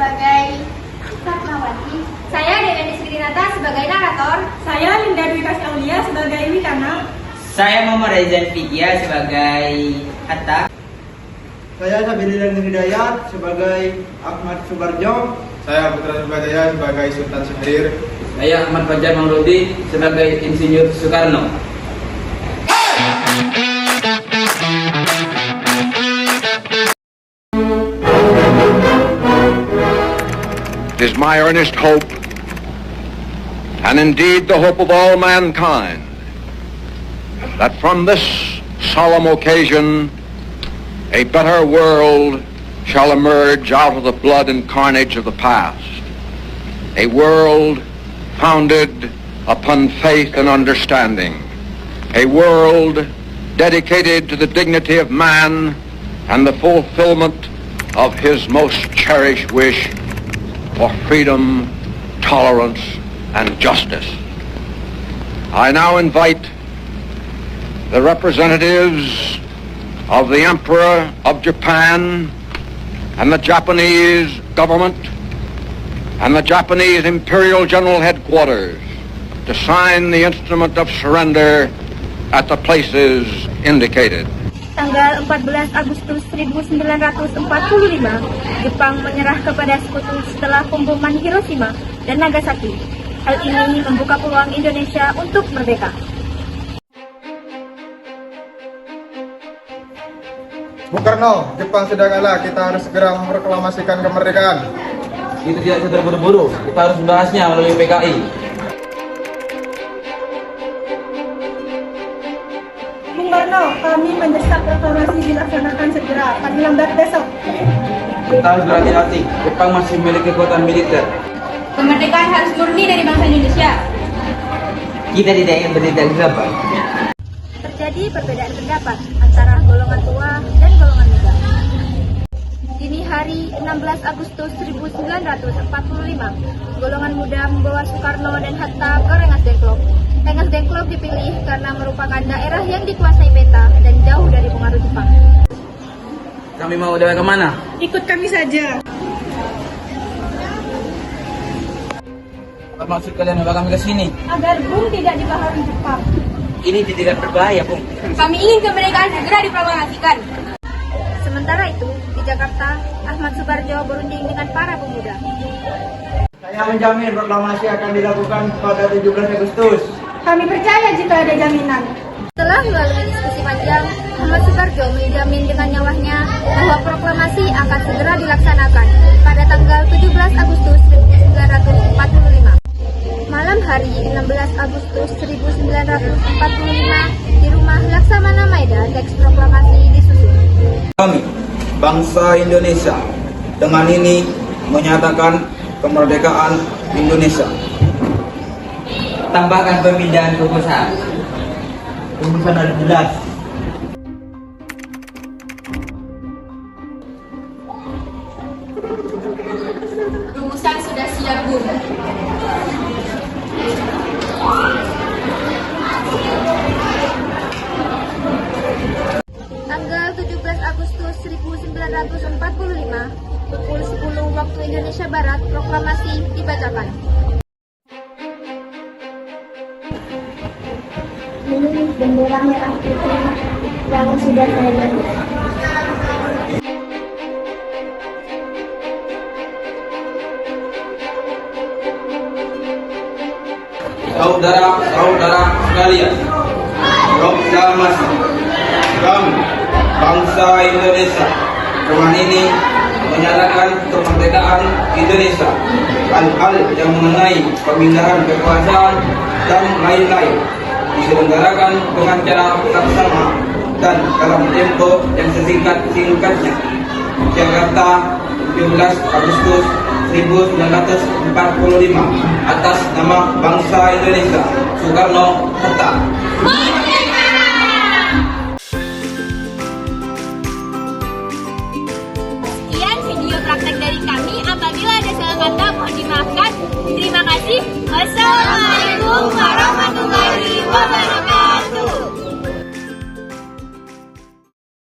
sebagai Fatmawati. Saya Dewi Srinata sebagai narator. Saya Linda Dwi Kasih Aulia sebagai Wikana. Saya Muhammad Rezan Fikia sebagai Hatta. Saya Sabilillah Hidayat sebagai Ahmad Subarjo. Saya Putra Subadaya sebagai Sultan Syahrir. Saya Ahmad Fajar Mauludi sebagai Insinyur Soekarno. It is my earnest hope, and indeed the hope of all mankind, that from this solemn occasion a better world shall emerge out of the blood and carnage of the past. A world founded upon faith and understanding. A world dedicated to the dignity of man and the fulfillment of his most cherished wish for freedom, tolerance, and justice. I now invite the representatives of the Emperor of Japan and the Japanese government and the Japanese Imperial General Headquarters to sign the instrument of surrender at the places indicated. Tanggal 14 Agustus 1945, Jepang menyerah kepada Sekutu setelah pemboman Hiroshima dan Nagasaki. Hal ini membuka peluang Indonesia untuk merdeka. Bung Karno, Jepang sudah kalah, kita harus segera memproklamasikan kemerdekaan. Itu tidak bisa terburu-buru, kita harus membahasnya melalui PKI. Bung Karno, kami mendesak proklamasi dilaksanakan segera, paling lambat besok. Kita harus berhati-hati, Jepang masih memiliki kekuatan militer. Kemerdekaan harus murni dari bangsa Indonesia. Kita tidak ingin bertindak gegabah. Terjadi perbedaan pendapat antara golongan tua dan golongan muda. Dini hari 16 Agustus 1945, golongan muda membawa Soekarno dan Hatta ke Rengas Dengklok. Rengas Dengklok dipilih karena merupakan daerah yang dikuasai peta dan jauh dari pengaruh Jepang. Kami mau DW kemana? Ikut kami saja. Apa maksud kalian membawa kami ke sini? Agar Bung tidak dipengaruhi Jepang. Ini tidak berbahaya, Bung. Kami ingin kemerdekaan segera diproklamasikan. Sementara itu, di Jakarta, Ahmad Subarjo berunding dengan para pemuda. Saya menjamin proklamasi akan dilakukan pada 17 Agustus. Kami percaya jika ada jaminan. Setelah melalui diskusi panjang, Ahmad Subarjo menjamin dengan nyawanya bahwa proklamasi akan segera dilaksanakan pada tanggal 17 Agustus 1945. Malam hari 16 Agustus 1945, di rumah Laksamana Maeda, teks proklamasi disusun. Kami, bangsa Indonesia, dengan ini menyatakan kemerdekaan Indonesia. Tambahkan pemindahan kekuasaan. Rumusan ada jelas. Rumusan sudah siap, Bung. Tanggal 17 Agustus 1945, pukul 10 waktu Indonesia Barat, proklamasi dibacakan. Ini bendera merah putih yang sudah saya bentuk. Saudara-saudara sekalian, proklamasi kami, bangsa Indonesia, dengan ini menyatakan kemerdekaan Indonesia. Hal-hal yang mengenai pemindahan kekuasaan dan lain-lain diselenggarakan dengan cara laksana dan dalam tempo yang sesingkat-singkatnya. Jakarta, 17 Agustus 1945, atas nama bangsa Indonesia, Soekarno, Hatta.